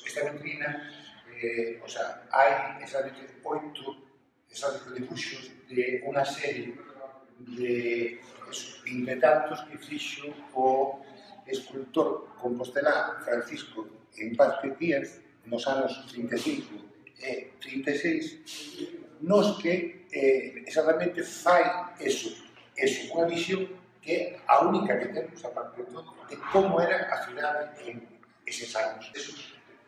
esta vitrina, hai exactamente 8 dibuixos de unha serie de tantos que fixo o escultor compostelán Francisco en Vázquez Díaz nos anos 35 e 36, nos que exactamente fai eso, unha visión que é a única que temos, aparte de todo, de como era a cidade en eses anos.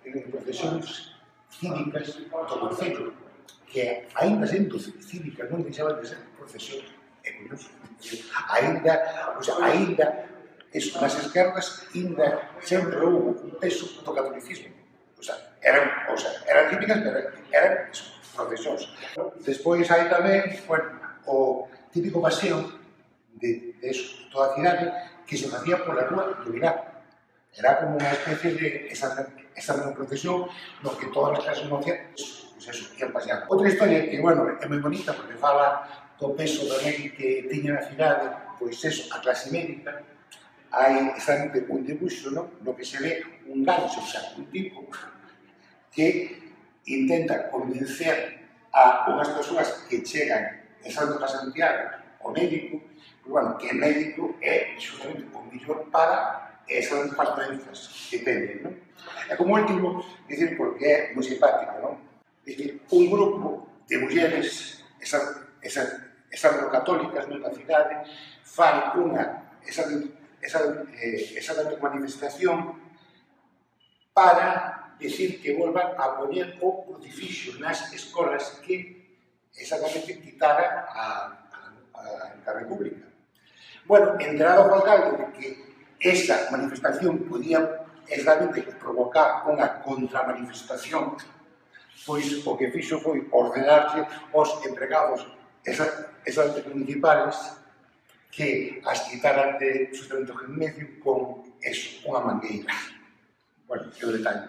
En procesións cívicas do Concello, que, aínda sendo cívicas, non deixaban de ser procesións. É curioso. Nas esquerdas, ainda sempre houve un peso do catolicismo. Eran cívicas, pero eran procesións. Despois hai tamén, o típico paseo de toda a cidade que se facía pola rúa do Vilar. Era como unha especie de esa mesma procesión no que todas as casas mocias ian paseando. Outra historia que, é moi bonita porque fala do peso tamén que tiña na cidade, pois a clase médica. Hai exactamente un dibuixo no que se ve un gancho, un tipo que intenta convencer a unhas persoas que chegan exactamente a Santiago, o médico, que o médico é justamente o mellor para esas doenzas que teñen. E como último, porque é moi simpático, un grupo de mulleres católicas na cidade fan unha manifestación para decir que volvan a poñer o crucifixo nas escolas que exactamente quitara a República. Enterado o alcalde de que esa manifestación podía exactamente provocar unha contramanifestación, pois o que fixo foi ordenarse aos empregados exactamente municipales que as quitaran de justamente o gimnasio con unha mangueira. É o detalle.